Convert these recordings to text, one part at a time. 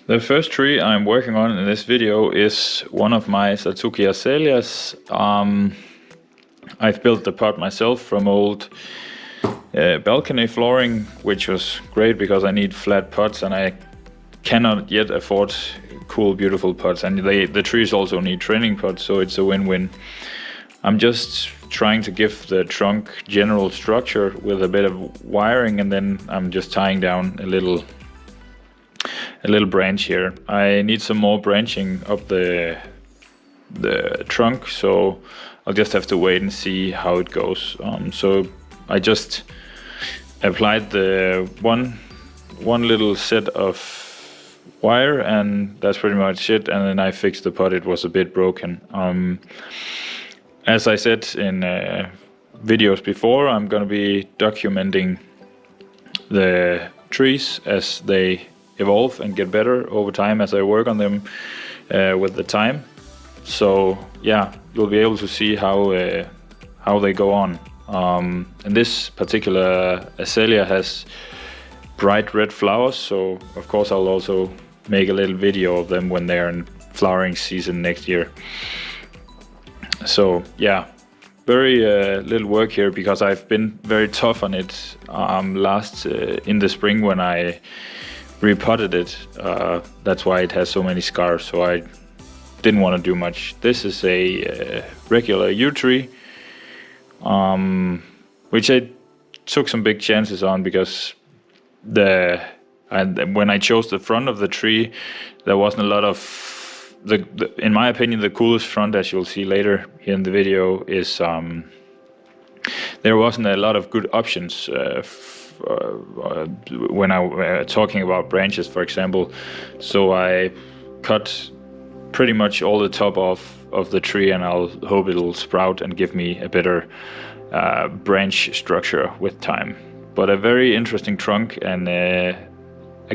The first tree I'm working on in this video is one of my Satsuki azaleas. I've built the pot myself from old balcony flooring, which was great because I need flat pots and I cannot yet afford cool, beautiful pots. And the trees also need training pots, so it's a win-win. I'm just trying to give the trunk general structure with a bit of wiring, and then I'm just tying down a little branch here. I need some more branching up the trunk, so I'll just have to wait and see how it goes. So I just applied the one little set of wire, and that's pretty much it. And then I fixed the pot. It was a bit broken. As I said in videos before, I'm going to be documenting the trees as they evolve and get better over time as I work on them with the time. So yeah, you'll be able to see how they go on. And this particular azalea has bright red flowers, so of course I'll also make a little video of them when they're in flowering season next year. So yeah, very little work here because I've been very tough on it in the spring when I repotted it. That's why it has so many scars, so I didn't want to do much. This is a regular yew tree, which I took some big chances on because when I chose the front of the tree, there wasn't a lot of in my opinion, the coolest front, as you'll see later here in the video, is there wasn't a lot of good options when I talking about branches, for example. So I cut pretty much all the top off of the tree, and I'll hope it'll sprout and give me a better branch structure with time. But a very interesting trunk and a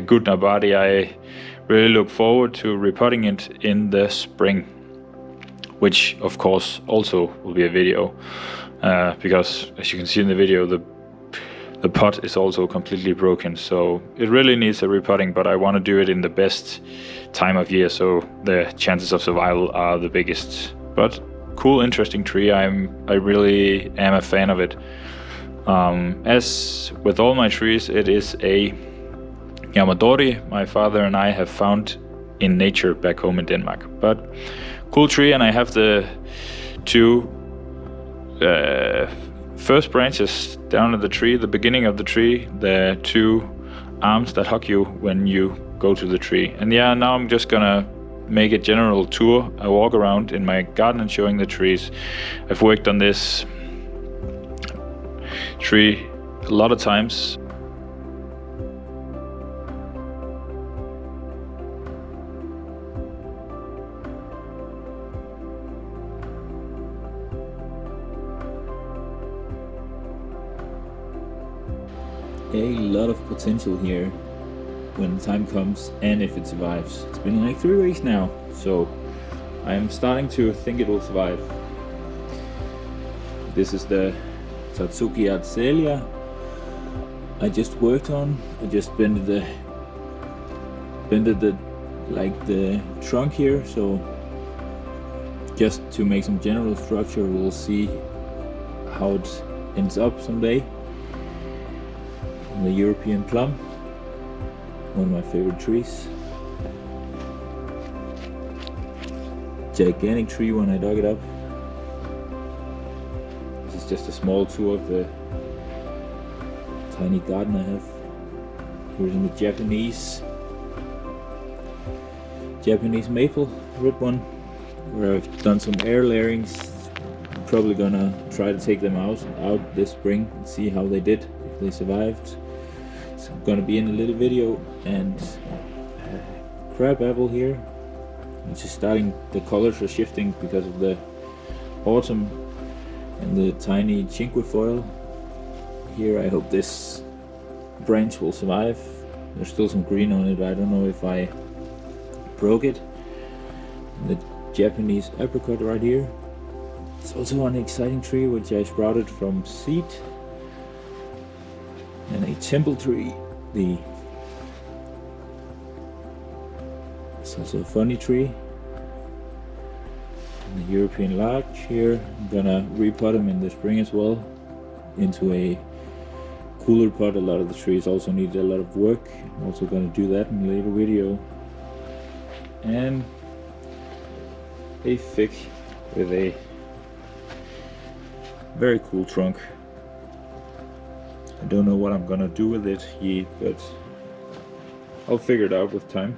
good nabati. I really look forward to repotting it in the spring, which of course also will be a video, because as you can see in the video, the pot is also completely broken, so it really needs a repotting, but I want to do it in the best time of year, so the chances of survival are the biggest. But cool, interesting tree. I really am a fan of it. As with all my trees, it is a Yamadori my father and I have found in nature back home in Denmark. But cool tree, and I have the two first branches down at the tree, the beginning of the tree, the two arms that hug you when you go to the tree. And yeah, now I'm just gonna make a general tour, a walk around in my garden and showing the trees. I've worked on this tree a lot of times. A lot of potential here when the time comes, and if it survives. It's been like 3 weeks now, so I'm starting to think it will survive. This is the Satsuki azalea I just worked on. I just bended the trunk here, so just to make some general structure. We'll see how it ends up someday. The European plum, one of my favorite trees. Gigantic tree when I dug it up. This is just a small tour of the tiny garden I have. Here's in the Japanese maple, red one, where I've done some air layerings. I'm probably gonna try to take them out this spring and see how they did, if they survived. So I'm gonna be in a little video. And crab apple here, which is starting, the colors are shifting because of the autumn, and the tiny cinquefoil here. I hope this branch will survive. There's still some green on it, I don't know if I broke it. And the Japanese apricot right here. It's also an exciting tree which I sprouted from seed. And a temple tree, the It's also a funny tree. And the European larch here, I'm gonna repot them in the spring as well into a cooler pot. A lot of the trees also need a lot of work. I'm also gonna do that in a later video. And a fig with a very cool trunk. I don't know what I'm gonna do with it yet, but I'll figure it out with time.